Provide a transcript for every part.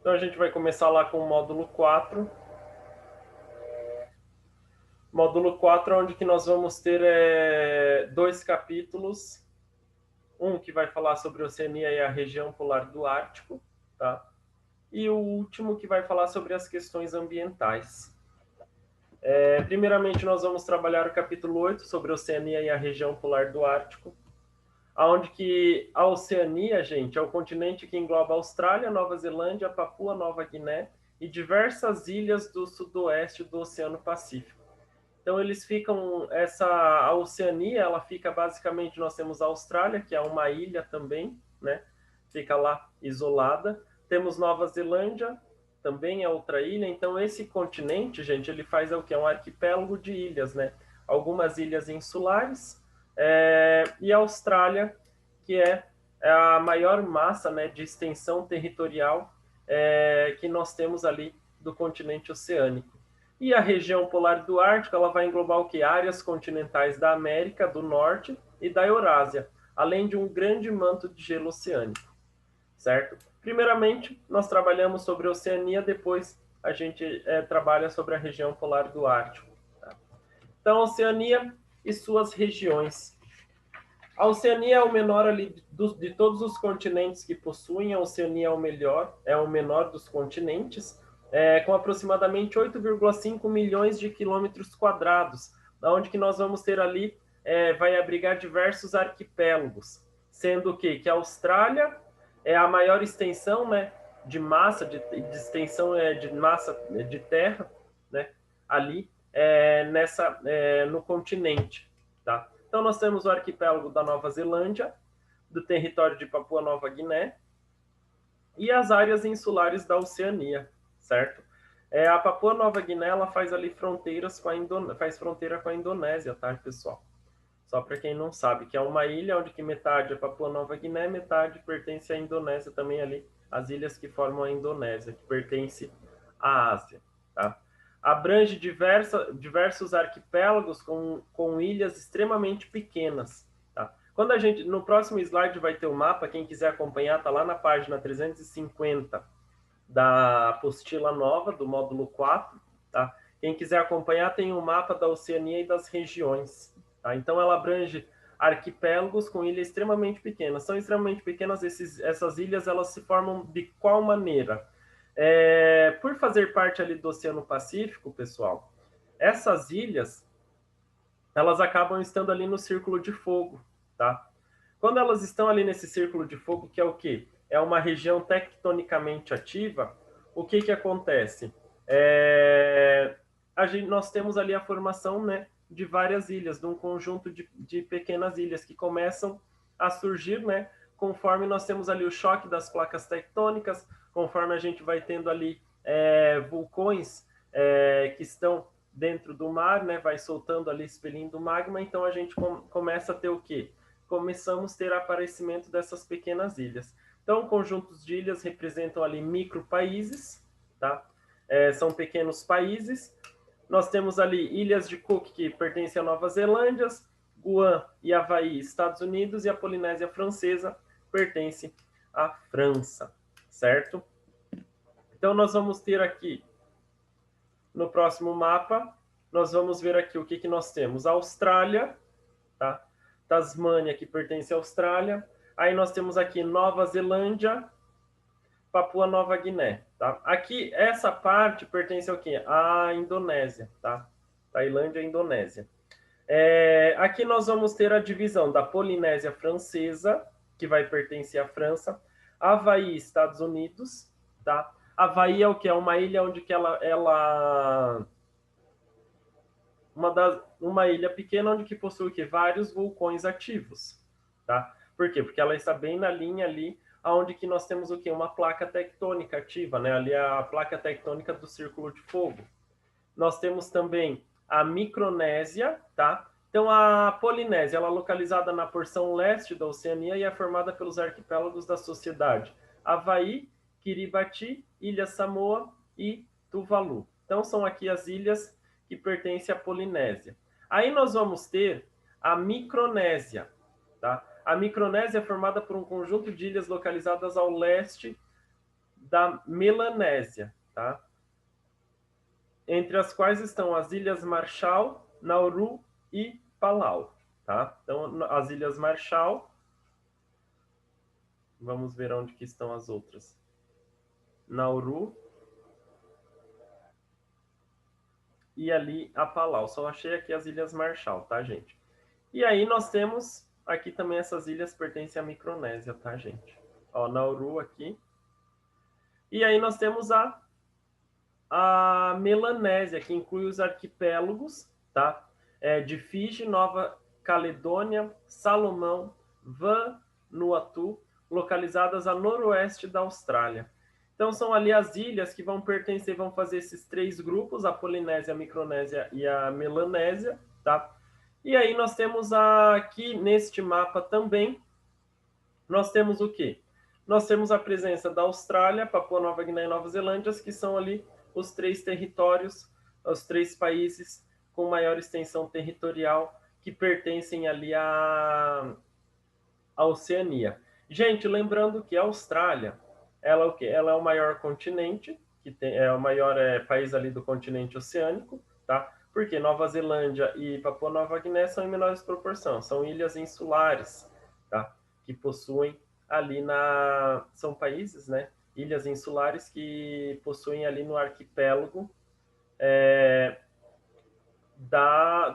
Então a gente vai começar lá com o módulo 4. Módulo 4, onde que nós vamos ter dois capítulos. Um que vai falar sobre a Oceania e a região polar do Ártico, tá? E o último que vai falar sobre as questões ambientais. Primeiramente, nós vamos trabalhar o capítulo 8 sobre a Oceania e a região polar do Ártico, aonde que a Oceania, gente, é o continente que engloba a Austrália, Nova Zelândia, Papua Nova Guiné e diversas ilhas do sudoeste do Oceano Pacífico. Então eles ficam, a Oceania, ela fica basicamente, nós temos a Austrália, que é uma ilha também, né? Fica lá isolada. Temos Nova Zelândia, também é outra ilha. Então esse continente, gente, ele faz o que? É um arquipélago de ilhas, né? Algumas ilhas insulares, e a Austrália, que é a maior massa, né, de extensão territorial que nós temos ali do continente oceânico. E a região polar do Ártico, ela vai englobar o que? Áreas continentais da América do Norte e da Eurásia, além de um grande manto de gelo oceânico, certo? Primeiramente, nós trabalhamos sobre a Oceania, depois a gente trabalha sobre a região polar do Ártico. Tá? Então, a Oceania e suas regiões. A Oceania é o menor ali de todos os continentes que possuem. A Oceania é o menor dos continentes, com aproximadamente 8,5 milhões de quilômetros quadrados, onde que nós vamos ter ali, vai abrigar diversos arquipélagos, sendo que a Austrália é a maior extensão, né, de massa, de extensão de massa de terra, né, ali no continente, tá? Então, nós temos o arquipélago da Nova Zelândia, do território de Papua Nova Guiné e as áreas insulares da Oceania, certo? A Papua Nova Guiné ela faz ali fronteiras com faz fronteira com a Indonésia, tá, pessoal? Só para quem não sabe, que é uma ilha onde que metade é Papua Nova Guiné, metade pertence à Indonésia também ali, as ilhas que formam a Indonésia, que pertence à Ásia, tá? Abrange diversos arquipélagos com ilhas extremamente pequenas, tá? Quando a gente, no próximo slide vai ter o mapa, quem quiser acompanhar, tá lá na página 350 da apostila nova, do módulo 4, tá? Quem quiser acompanhar, tem um mapa da Oceania e das regiões, tá? Então, ela abrange arquipélagos com ilhas extremamente pequenas. São extremamente pequenas, essas ilhas, elas se formam de qual maneira? Por fazer parte ali do Oceano Pacífico, pessoal, essas ilhas, elas acabam estando ali no círculo de fogo, tá? Quando elas estão ali nesse círculo de fogo, que é o quê? É uma região tectonicamente ativa, o que que acontece? Nós temos ali a formação, né, de várias ilhas, de um conjunto de pequenas ilhas que começam a surgir, né, conforme nós temos ali o choque das placas tectônicas, conforme a gente vai tendo ali vulcões que estão dentro do mar, né, vai soltando ali, expelindo magma, então a gente começa a ter o quê? Começamos a ter aparecimento dessas pequenas ilhas. Então, conjuntos de ilhas representam ali micropaíses, tá? São pequenos países. Nós temos ali ilhas de Cook, que pertencem à Nova Zelândia, Guam e Havaí, Estados Unidos, e a Polinésia Francesa pertence à França, certo? Então, nós vamos ter aqui, no próximo mapa, nós vamos ver aqui o que, que nós temos. A Austrália, tá? Tasmânia, que pertence à Austrália. Aí nós temos aqui Nova Zelândia, Papua Nova Guiné, tá? Aqui, essa parte pertence ao quê? À Indonésia, tá? Tailândia e Indonésia. Aqui nós vamos ter a divisão da Polinésia Francesa, que vai pertencer à França, Havaí, Estados Unidos, tá? Havaí é o que? É uma ilha onde que uma ilha pequena onde que possui o quê? Vários vulcões ativos, tá? Por quê? Porque ela está bem na linha ali aonde que nós temos o quê? Uma placa tectônica ativa, né? Ali é a placa tectônica do Círculo de Fogo. Nós temos também a Micronésia, tá? Então, a Polinésia, ela é localizada na porção leste da Oceania e é formada pelos arquipélagos da Sociedade Havaí, Kiribati, Ilha Samoa e Tuvalu. Então, são aqui as ilhas que pertencem à Polinésia. Aí nós vamos ter a Micronésia, tá? A Micronésia é formada por um conjunto de ilhas localizadas ao leste da Melanésia, tá? Entre as quais estão as Ilhas Marshall, Nauru e Palau, tá? Então, as Ilhas Marshall, vamos ver onde que estão as outras. Nauru e ali a Palau. Só achei aqui as Ilhas Marshall, tá, gente? E aí nós temos aqui também essas ilhas pertencem à Micronésia, tá, gente? Ó, Nauru aqui. E aí nós temos a Melanésia, que inclui os arquipélagos, tá? De Fiji, Nova Caledônia, Salomão, Vanuatu, localizadas a noroeste da Austrália. Então são ali as ilhas que vão pertencer, vão fazer esses três grupos, a Polinésia, a Micronésia e a Melanésia, tá? E aí nós temos aqui neste mapa também, nós temos o quê? Nós temos a presença da Austrália, Papua Nova Guiné e Nova Zelândia, que são ali os três territórios, os três países com maior extensão territorial que pertencem ali à Oceania. Gente, lembrando que a Austrália, ela é o quê? Ela é o maior continente, é o maior país ali do continente oceânico, tá? Porque Nova Zelândia e Papua Nova Guiné são em menores proporções, são ilhas insulares, tá? Que possuem ali são países, né? Ilhas insulares que possuem ali no arquipélago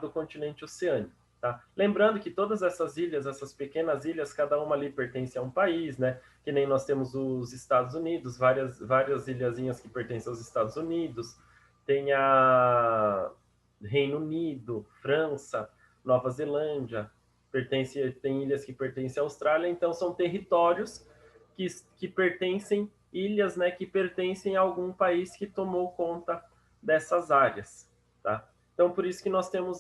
do continente oceânico. Tá? Lembrando que todas essas ilhas, essas pequenas ilhas, cada uma ali pertence a um país, né? Que nem nós temos os Estados Unidos, várias ilhazinhas que pertencem aos Estados Unidos, tem a Reino Unido, França, Nova Zelândia, tem ilhas que pertencem à Austrália, então são territórios que pertencem, ilhas, né, que pertencem a algum país que tomou conta dessas áreas, tá? Então, por isso que nós temos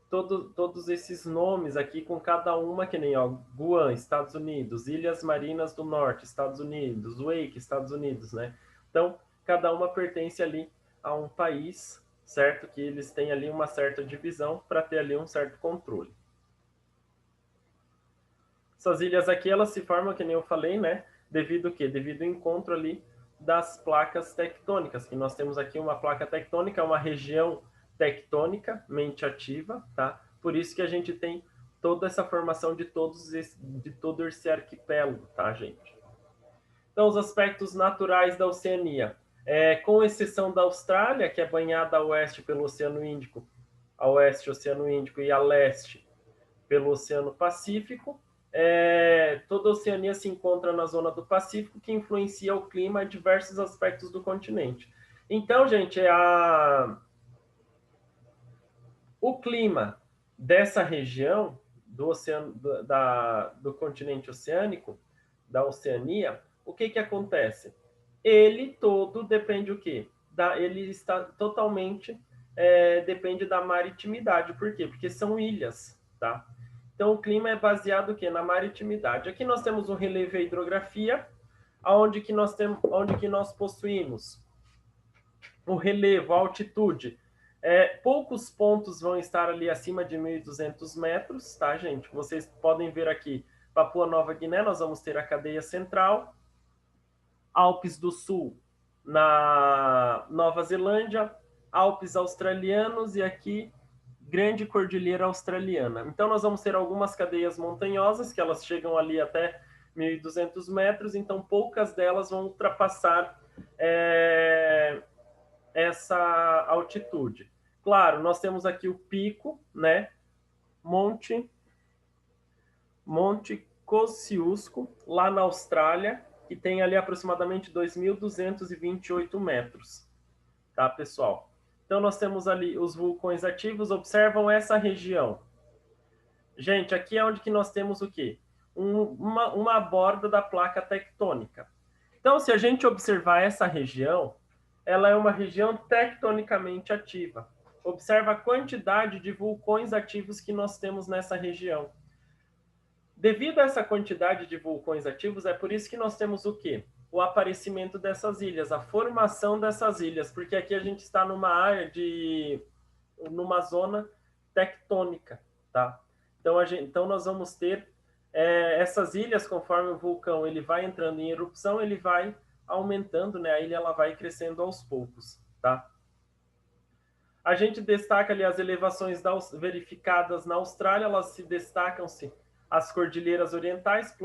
todos esses nomes aqui com cada uma, que nem ó, Guam, Estados Unidos, Ilhas Marinas do Norte, Estados Unidos, Wake, Estados Unidos, né? Então, cada uma pertence ali a um país, certo? Que eles têm ali uma certa divisão para ter ali um certo controle. Essas ilhas aqui, elas se formam, que nem eu falei, né? Devido ao quê? Devido ao encontro ali das placas tectônicas, que nós temos aqui uma placa tectônica, uma região tectonicamente ativa, tá? Por isso que a gente tem toda essa formação de todo esse arquipélago, tá, gente? Então, os aspectos naturais da Oceania. Com exceção da Austrália, que é banhada a oeste pelo Oceano Índico, a oeste Oceano Índico e a leste pelo Oceano Pacífico, toda a Oceania se encontra na zona do Pacífico, que influencia o clima e diversos aspectos do continente. Então, gente, o clima dessa região do oceano, do continente oceânico, da Oceania, o que acontece? Ele todo depende o quê? Ele está totalmente depende da maritimidade. Por quê? Porque são ilhas, tá? Então o clima é baseado o quê? Na maritimidade. Aqui nós temos o relevo e a hidrografia, onde que nós possuímos o relevo, a altitude. Poucos pontos vão estar ali acima de 1.200 metros, tá, gente? Vocês podem ver aqui, Papua Nova Guiné, nós vamos ter a cadeia central, Alpes do Sul na Nova Zelândia, Alpes australianos e aqui Grande Cordilheira Australiana. Então nós vamos ter algumas cadeias montanhosas, que elas chegam ali até 1.200 metros, então poucas delas vão ultrapassar essa altitude. Claro, nós temos aqui o pico, né? Monte Kosciuszko, lá na Austrália, que tem ali aproximadamente 2.228 metros. Tá, pessoal? Então, nós temos ali os vulcões ativos. Observam essa região. Gente, aqui é onde que nós temos o quê? Uma borda da placa tectônica. Então, se a gente observar essa região, ela é uma região tectonicamente ativa. Observa a quantidade de vulcões ativos que nós temos nessa região. Devido a essa quantidade de vulcões ativos, é por isso que nós temos o quê? O aparecimento dessas ilhas, a formação dessas ilhas, porque aqui a gente está numa área numa zona tectônica, tá? Então nós vamos ter essas ilhas, conforme o vulcão ele vai entrando em erupção, ele vai aumentando, né? A ilha ela vai crescendo aos poucos, tá? A gente destaca ali as elevações verificadas na Austrália, elas se destacam-se as cordilheiras orientais,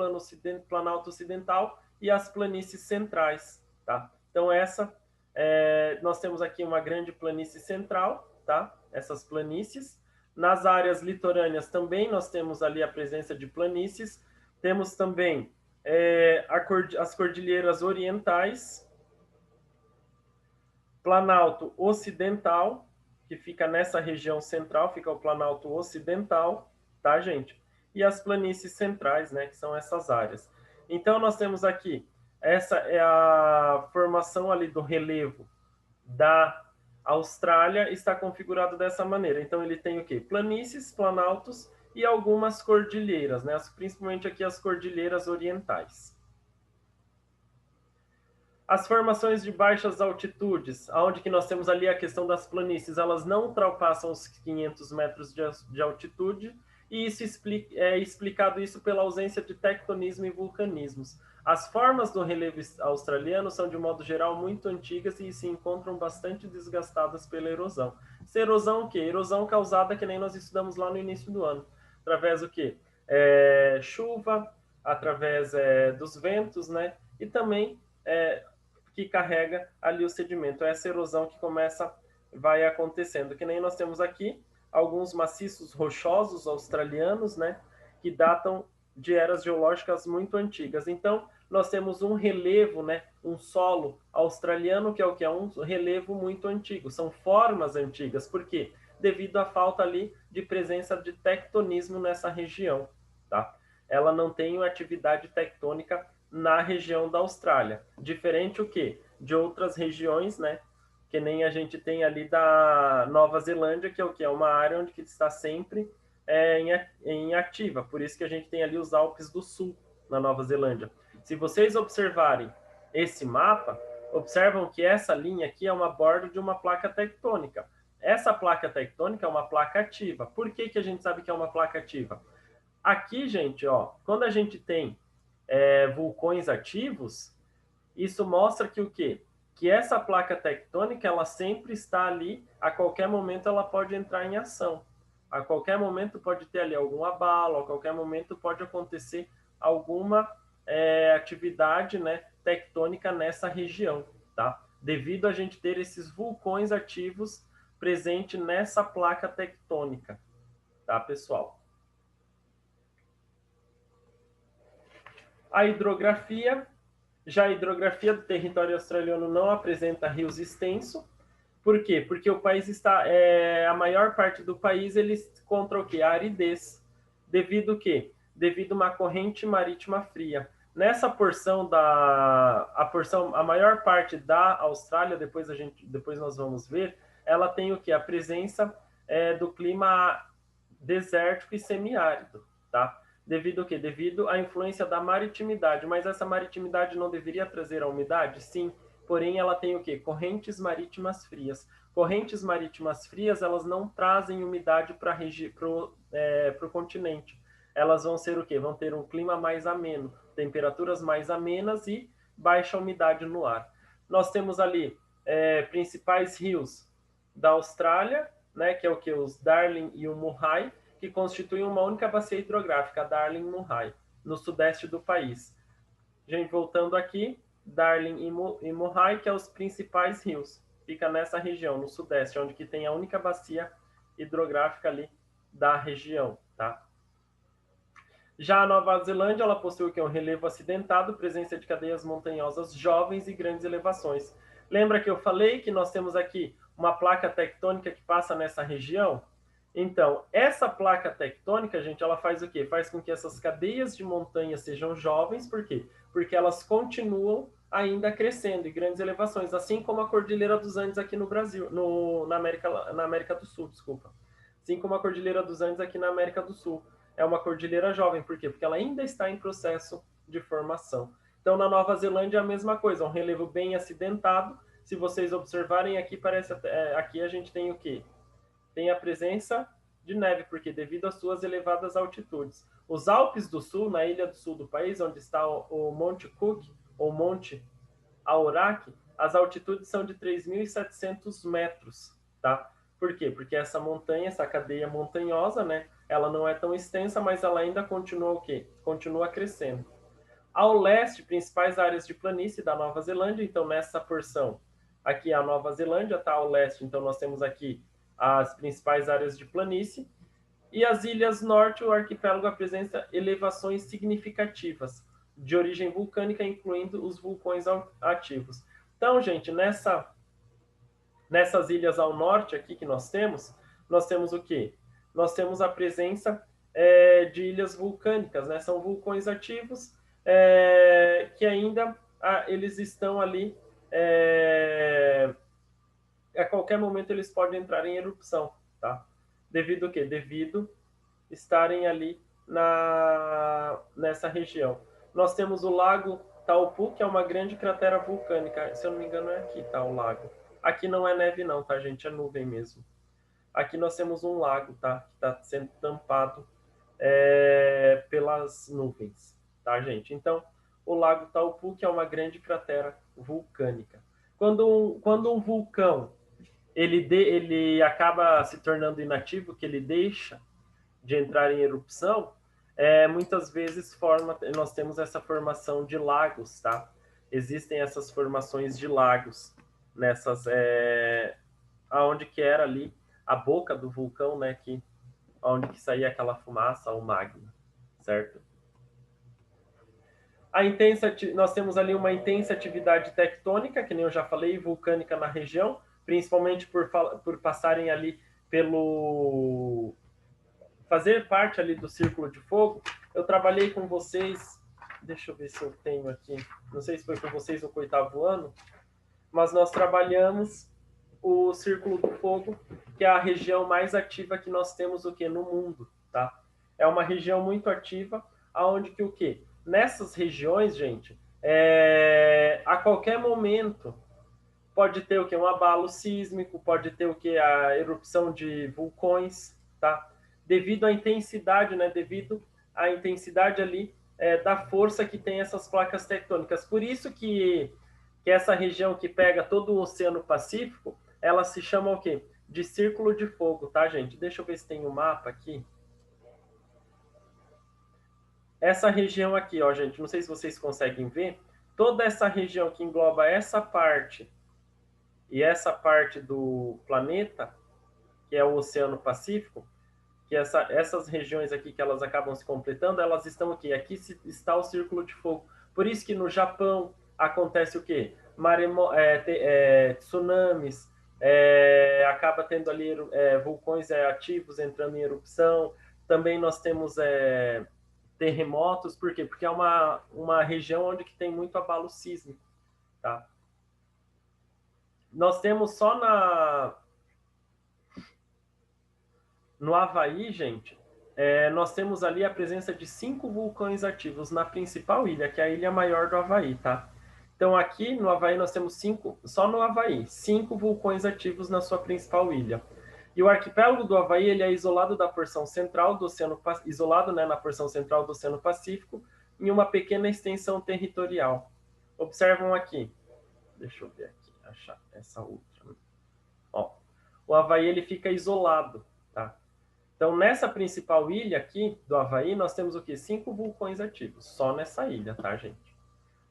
Planalto Ocidental e as planícies centrais, tá? Então nós temos aqui uma grande planície central, tá? Essas planícies. Nas áreas litorâneas também nós temos ali a presença de planícies. Temos também as cordilheiras orientais, Planalto Ocidental, que fica nessa região central, fica o Planalto Ocidental, tá, gente? E as planícies centrais, né, que são essas áreas. Então, nós temos aqui, essa é a formação ali do relevo da Austrália, está configurado dessa maneira. Então, ele tem o quê? Planícies, planaltos e algumas cordilheiras, né? Principalmente aqui as cordilheiras orientais. As formações de baixas altitudes, onde que nós temos ali a questão das planícies, elas não ultrapassam os 500 metros de altitude, e isso é explicado isso pela ausência de tectonismo e vulcanismos. As formas do relevo australiano são, de modo geral, muito antigas e se encontram bastante desgastadas pela erosão. Essa erosão o quê? Erosão causada, que nem nós estudamos lá no início do ano. Através do quê? Chuva, através dos ventos, né? E também que carrega ali o sedimento. Essa erosão que vai acontecendo. Que nem nós temos aqui alguns maciços rochosos australianos, né, que datam de eras geológicas muito antigas. Então, nós temos um relevo, né, um solo australiano, que é o que é um relevo muito antigo. São formas antigas. Por quê? Devido à falta ali de presença de tectonismo nessa região, tá? Ela não tem atividade tectônica na região da Austrália. Diferente o quê? De outras regiões, né? Que nem a gente tem ali da Nova Zelândia, que é o que? É uma área onde que está sempre em ativa. Por isso que a gente tem ali os Alpes do Sul, na Nova Zelândia. Se vocês observarem esse mapa, observam que essa linha aqui é uma borda de uma placa tectônica. Essa placa tectônica é uma placa ativa. Por que que a gente sabe que é uma placa ativa? Aqui, gente, ó, quando a gente tem vulcões ativos, isso mostra que o quê? Que essa placa tectônica, ela sempre está ali, a qualquer momento ela pode entrar em ação. A qualquer momento pode ter ali algum abalo, a qualquer momento pode acontecer alguma atividade, né, tectônica nessa região, tá? Devido a gente ter esses vulcões ativos presentes nessa placa tectônica, tá, pessoal? A hidrografia, já a hidrografia do território australiano não apresenta rios extensos. Por quê? Porque o país está, a maior parte do país ele encontra o quê? A aridez. Devido o quê? Devido a uma corrente marítima fria. Nessa porção a maior parte da Austrália, depois nós vamos ver, ela tem o quê? A presença do clima desértico e semiárido, tá? Devido ao quê? Devido à influência da maritimidade. Mas essa maritimidade não deveria trazer a umidade? Sim. Porém, ela tem o quê? Correntes marítimas frias. Correntes marítimas frias, elas não trazem umidade para o continente. Elas vão ser o quê? Vão ter um clima mais ameno, temperaturas mais amenas e baixa umidade no ar. Nós temos ali principais rios da Austrália, né, que é o que? Os Darling e o Murray, que constituem uma única bacia hidrográfica, a Darling-Murray, no sudeste do país. Gente, voltando aqui, Darling e Murray, que são os principais rios. Fica nessa região, no sudeste, onde que tem a única bacia hidrográfica ali da região, tá? Já a Nova Zelândia, ela possui um relevo acidentado, presença de cadeias montanhosas jovens e grandes elevações. Lembra que eu falei que nós temos aqui uma placa tectônica que passa nessa região? Então, essa placa tectônica, gente, ela faz o quê? Faz com que essas cadeias de montanhas sejam jovens, por quê? Porque elas continuam ainda crescendo em grandes elevações, assim como a Cordilheira dos Andes aqui no Brasil, na América do Sul, desculpa. Assim como a Cordilheira dos Andes aqui na América do Sul. É uma cordilheira jovem, por quê? Porque ela ainda está em processo de formação. Então, na Nova Zelândia, a mesma coisa, um relevo bem acidentado. Se vocês observarem aqui, aqui a gente tem o quê? Tem a presença de neve, porque devido às suas elevadas altitudes. Os Alpes do Sul, na ilha do sul do país, onde está o Monte Cook, ou Monte a Orac, as altitudes são de 3.700 metros, tá? Por quê? Porque essa montanha, essa cadeia montanhosa, né? Ela não é tão extensa, mas ela ainda continua o quê? Continua crescendo. Ao leste, principais áreas de planície da Nova Zelândia. Então, nessa porção, aqui a Nova Zelândia está ao leste. Então, nós temos aqui as principais áreas de planície. E as ilhas norte, o arquipélago apresenta elevações significativas de origem vulcânica, incluindo os vulcões ativos. Então, gente, nessas ilhas ao norte aqui que nós temos o quê? Nós temos a presença de ilhas vulcânicas, né? São vulcões ativos que ainda eles estão ali, a qualquer momento eles podem entrar em erupção, tá? Devido ao quê? Devido estarem ali nessa região. Nós temos o Lago Taupu, que é uma grande cratera vulcânica. Se eu não me engano, é aqui, tá? O lago. Aqui não é neve, não, tá, gente? É nuvem mesmo. Aqui nós temos um lago, tá? Que está sendo tampado pelas nuvens, tá, gente? Então, o Lago Taupu, que é uma grande cratera vulcânica. Quando um vulcão ele acaba se tornando inativo, que ele deixa de entrar em erupção, muitas vezes nós temos essa formação de lagos, tá? Existem essas formações de lagos nessas, aonde que era ali a boca do vulcão, né? Onde que saía aquela fumaça, o magma, certo? Nós temos ali uma intensa atividade tectônica, que nem eu já falei, vulcânica na região, principalmente por passarem ali fazer parte ali do Círculo de Fogo. Eu trabalhei com vocês, deixa eu ver se eu tenho aqui, não sei se foi com vocês no 8º ano, mas nós trabalhamos o Círculo do Fogo, que é a região mais ativa que nós temos o quê? No mundo, tá? É uma região muito ativa, aonde que o quê? Nessas regiões, gente, a qualquer momento pode ter o quê? Um abalo sísmico, pode ter o quê? A erupção de vulcões, tá? Devido à intensidade, né? Devido à intensidade ali da força que tem essas placas tectônicas. Por isso que essa região que pega todo o Oceano Pacífico, ela se chama o quê? De Círculo de Fogo, tá, gente? Deixa eu ver se tem um mapa aqui. Essa região aqui, ó, gente, não sei se vocês conseguem ver, toda essa região que engloba essa parte e essa parte do planeta, que é o Oceano Pacífico, que essas regiões aqui que elas acabam se completando, elas estão aqui. Aqui está o Círculo de Fogo. Por isso que no Japão acontece o quê? Tsunamis, acaba tendo ali vulcões ativos entrando em erupção. Também nós temos terremotos. Por quê? Porque é uma região onde que tem muito abalo sísmico, tá? Nós temos só no Havaí, gente, nós temos ali a presença de 5 vulcões ativos na principal ilha, que é a ilha maior do Havaí, tá? Então aqui no Havaí nós temos só no Havaí, 5 vulcões ativos na sua principal ilha. E o arquipélago do Havaí, ele é isolado da porção central do Oceano isolado, né, na porção central do Oceano Pacífico, em uma pequena extensão territorial. Observam aqui. Deixa eu ver aqui, achar essa outra. Ó, o Havaí ele fica isolado, tá? Então, nessa principal ilha aqui do Havaí, nós temos o quê? 5 vulcões ativos, só nessa ilha, tá, gente?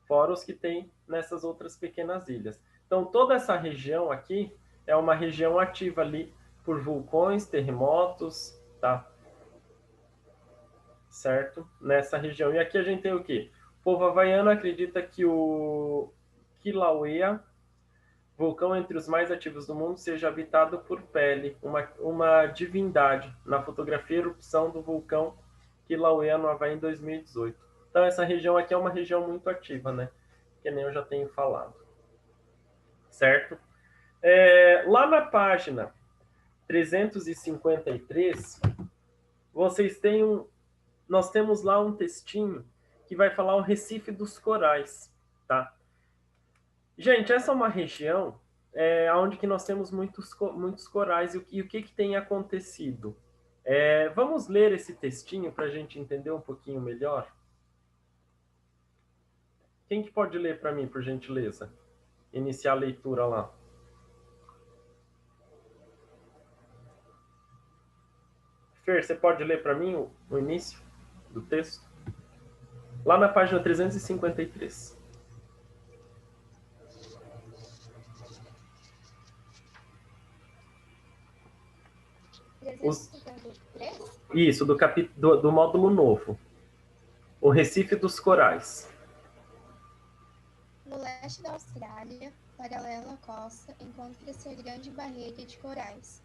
Fora os que tem nessas outras pequenas ilhas. Então, toda essa região aqui é uma região ativa ali por vulcões, terremotos, tá? Certo? Nessa região. E aqui a gente tem o quê? O povo havaiano acredita que o Kilauea, vulcão entre os mais ativos do mundo, seja habitado por Pele, uma divindade, na fotografia erupção do vulcão Kilauea no Havaí em 2018. Então essa região aqui é uma região muito ativa, né? Que nem eu já tenho falado. Certo? Lá na página 353, nós temos lá um textinho que vai falar o Recife dos Corais, tá? Gente, essa é uma região onde que nós temos muitos corais e o que tem acontecido. Vamos ler esse textinho para a gente entender um pouquinho melhor? Quem que pode ler para mim, por gentileza? iniciar a leitura lá. Fer, você pode ler para mim o início do texto? Lá na página 353. Os... Isso, do módulo novo. O Recife dos Corais. No leste da Austrália, paralelo à costa, encontra-se a Grande Barreira de Corais,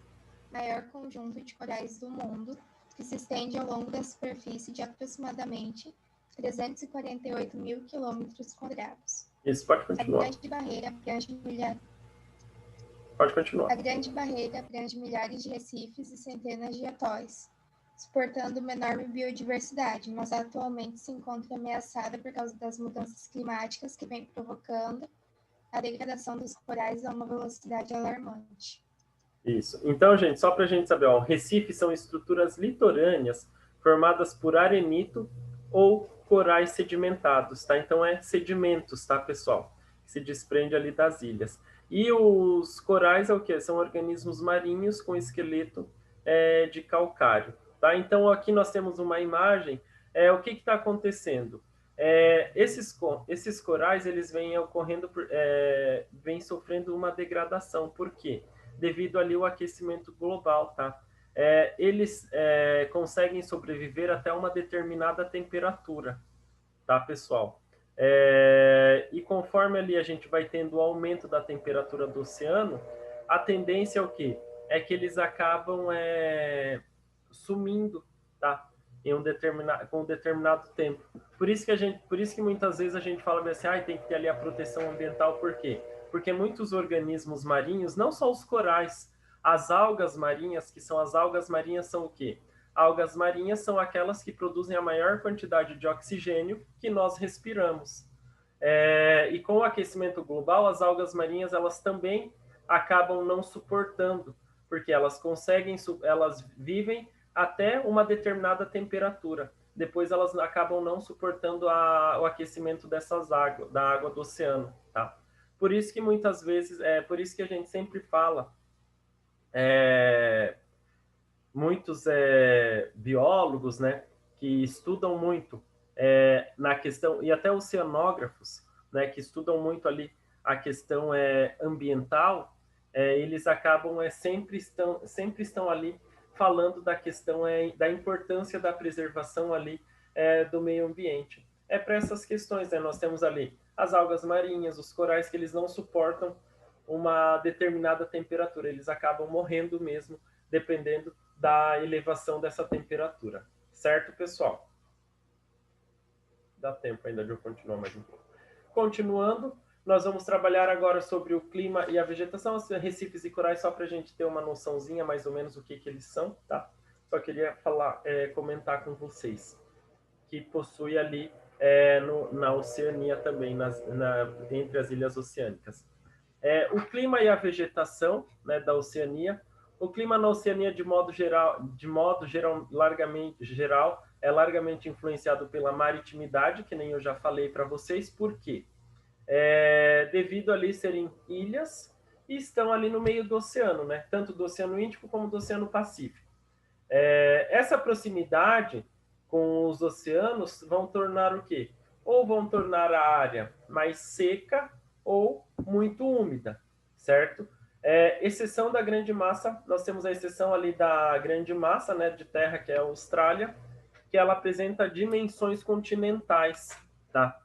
maior conjunto de corais do mundo, que se estende ao longo da superfície de aproximadamente 348 mil quilômetros quadrados. Isso, pode continuar. A Grande Barreira abrange Pode continuar. A Grande Barreira abrange milhares de recifes e centenas de atóis, suportando uma enorme biodiversidade, mas atualmente se encontra ameaçada por causa das mudanças climáticas que vem provocando a degradação dos corais a uma velocidade alarmante. Isso. Então, gente, só para a gente saber, ó, recifes são estruturas litorâneas formadas por arenito ou corais sedimentados, tá? Então, é sedimentos, tá, pessoal? Que se desprende ali das ilhas. E os corais é o quê? São organismos marinhos com esqueleto de calcário, tá? Então, aqui nós temos uma imagem. O que está acontecendo? Esses corais, eles vêm ocorrendo, vêm sofrendo uma degradação. Por quê? Devido ali ao aquecimento global, tá? Eles conseguem sobreviver até uma determinada temperatura, tá, pessoal? E conforme ali a gente vai tendo o aumento da temperatura do oceano, a tendência é o quê? É que eles acabam sumindo, tá? Com um determinado tempo. Por isso que muitas vezes a gente fala assim, tem que ter ali a proteção ambiental, por quê? Porque muitos organismos marinhos, não só os corais, as algas marinhas, que são as algas marinhas, são o quê? Algas marinhas são aquelas que produzem a maior quantidade de oxigênio que nós respiramos. E com o aquecimento global, as algas marinhas elas também acabam não suportando, porque elas vivem até uma determinada temperatura. Depois elas acabam não suportando o aquecimento dessas águas, da água do oceano, tá? Por isso que muitas vezes, por isso que a gente sempre fala, muitos biólogos, né, que estudam muito na questão, e até oceanógrafos, né, que estudam muito ali a questão ambiental, eles acabam sempre estão ali falando da questão da importância da preservação ali do meio ambiente. Para essas questões, né, nós temos ali as algas marinhas, os corais que eles não suportam uma determinada temperatura, eles acabam morrendo mesmo, dependendo da elevação dessa temperatura. Certo, pessoal? Dá tempo ainda de eu continuar mais um pouco. Continuando, nós vamos trabalhar agora sobre o clima e a vegetação, os recifes e corais, só para a gente ter uma noçãozinha mais ou menos o que eles são, tá? Só queria comentar com vocês que possui ali na Oceania também, entre as ilhas oceânicas. O clima e a vegetação, né, da Oceania. O clima na Oceania, de modo geral, é largamente influenciado pela maritimidade, que nem eu já falei para vocês. Por quê? Devido ali serem ilhas e estão ali no meio do oceano, né? Tanto do Oceano Índico como do Oceano Pacífico. Essa proximidade com os oceanos vão tornar o quê? Ou vão tornar a área mais seca ou muito úmida, certo? Exceção da grande massa, nós temos a exceção ali da grande massa, né, de terra, que é a Austrália, que ela apresenta dimensões continentais, tá?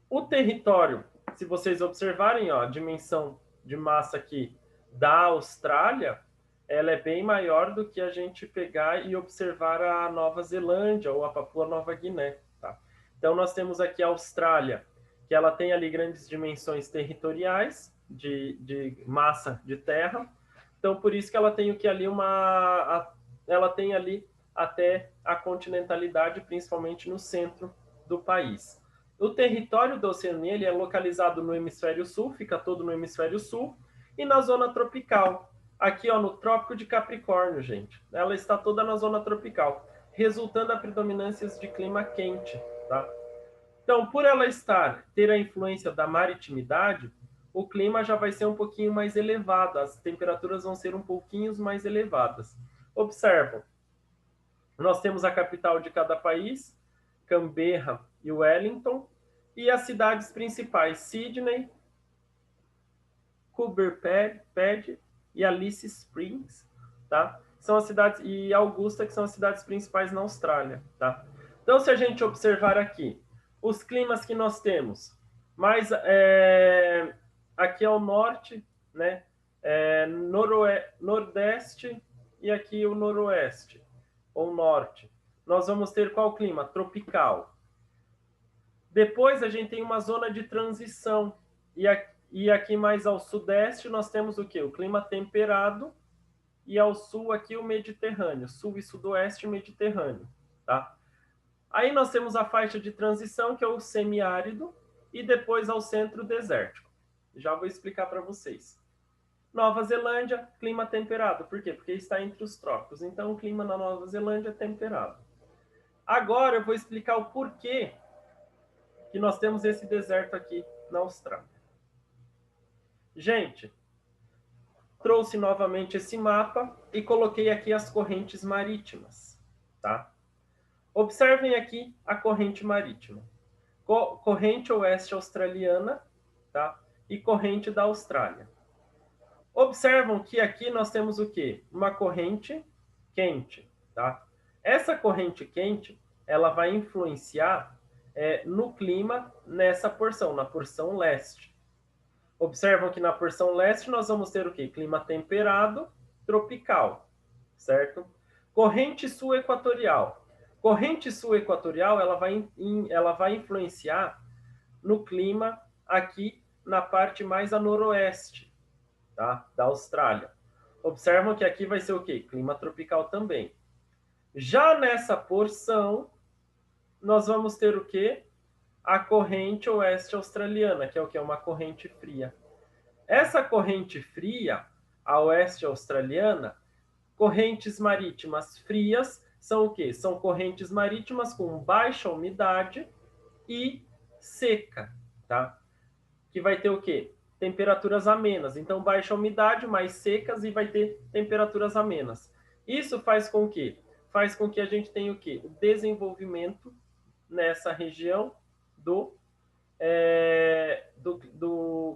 O território, se vocês observarem, ó, a dimensão de massa aqui da Austrália, ela é bem maior do que a gente pegar e observar a Nova Zelândia ou a Papua Nova Guiné, tá? Então, nós temos aqui a Austrália, que ela tem ali grandes dimensões territoriais de massa de terra. Então, por isso que ela tem ela tem ali até a continentalidade, principalmente no centro do país. O território da Oceania ele é localizado no hemisfério sul, fica todo no hemisfério sul, e na zona tropical. Aqui, ó, no Trópico de Capricórnio, gente. Ela está toda na zona tropical, resultando a predominância de clima quente, tá? Então, por ela ter a influência da maritimidade, o clima já vai ser um pouquinho mais elevado, as temperaturas vão ser um pouquinho mais elevadas. Observam, nós temos a capital de cada país, Canberra e Wellington, e as cidades principais, Sydney, Coburg e Alice Springs, tá? São as cidades, e Augusta, que são as cidades principais na Austrália, tá? Então, se a gente observar aqui, os climas que nós temos, mais aqui ao norte, né? Nordeste e aqui o noroeste, ou norte. Nós vamos ter qual clima? Tropical. Depois a gente tem uma zona de transição, e aqui mais ao sudeste nós temos o quê? O clima temperado, e ao sul aqui o Mediterrâneo, sul e sudoeste Mediterrâneo, tá? Aí nós temos a faixa de transição, que é o semiárido, e depois ao centro desértico. Já vou explicar para vocês. Nova Zelândia, clima temperado. Por quê? Porque está entre os trópicos. Então o clima na Nova Zelândia é temperado. Agora eu vou explicar o porquê que nós temos esse deserto aqui na Austrália. Gente, trouxe novamente esse mapa e coloquei aqui as correntes marítimas, tá? Observem aqui a corrente marítima. Corrente oeste australiana, tá? E corrente da Austrália. Observam que aqui nós temos o quê? Uma corrente quente, tá? Essa corrente quente, ela vai influenciar no clima nessa porção, na porção leste. Observam que na porção leste nós vamos ter o quê? Clima temperado, tropical, certo? Corrente sul equatorial. Corrente sul equatorial, ela vai influenciar no clima aqui na parte mais a noroeste, tá? Da Austrália. Observam que aqui vai ser o quê? Clima tropical também. Já nessa porção, nós vamos ter o quê? A corrente oeste australiana, que é o que? Uma corrente fria. Essa corrente fria, a oeste australiana, correntes marítimas frias são o quê? São correntes marítimas com baixa umidade e seca, tá? Que vai ter o quê? Temperaturas amenas. Então, baixa umidade, mais secas, e vai ter temperaturas amenas. Isso faz com que a gente tenha o quê? O desenvolvimento nessa região do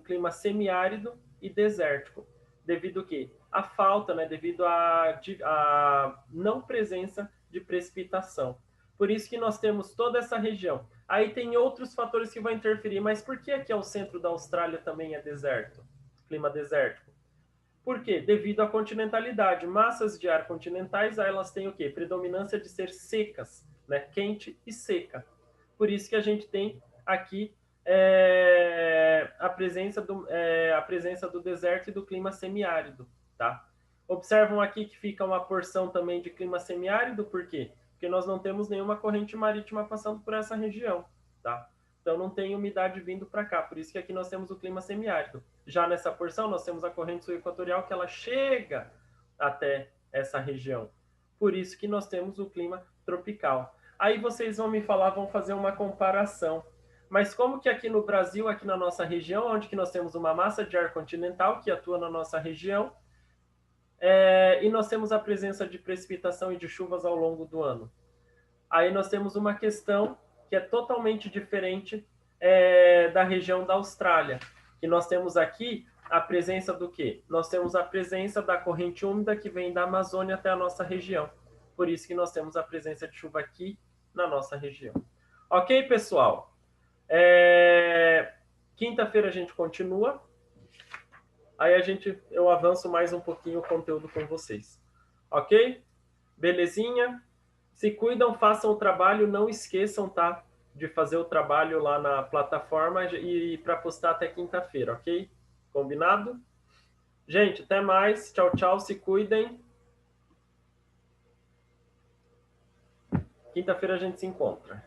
clima semiárido e desértico, devido que a falta, né, devido à não presença de precipitação. Por isso que nós temos toda essa região. Aí tem outros fatores que vão interferir, mas por que aqui ao centro da Austrália também é deserto, clima desértico? Por quê? Devido à continentalidade. Massas de ar continentais, elas têm o quê? Predominância de ser secas, né? Quente e seca. Por isso que a gente tem aqui a presença do deserto e do clima semiárido, tá? Observam aqui que fica uma porção também de clima semiárido, por quê? Porque nós não temos nenhuma corrente marítima passando por essa região, tá? Então não tem umidade vindo para cá, por isso que aqui nós temos o clima semiárido. Já nessa porção nós temos a corrente sul equatorial, que ela chega até essa região. Por isso que nós temos o clima tropical. Aí vocês vão me falar, vão fazer uma comparação. Mas como que aqui no Brasil, aqui na nossa região, onde que nós temos uma massa de ar continental que atua na nossa região, e nós temos a presença de precipitação e de chuvas ao longo do ano. Aí nós temos uma questão que é totalmente diferente da região da Austrália, que nós temos aqui a presença do quê? Nós temos a presença da corrente úmida que vem da Amazônia até a nossa região. Por isso que nós temos a presença de chuva aqui na nossa região. Ok, pessoal? Quinta-feira a gente continua. Aí eu avanço mais um pouquinho o conteúdo com vocês. Ok? Belezinha? Se cuidam, façam o trabalho, não esqueçam, tá? De fazer o trabalho lá na plataforma e para postar até quinta-feira, ok? Combinado? Gente, até mais. Tchau, tchau. Se cuidem. Quinta-feira a gente se encontra.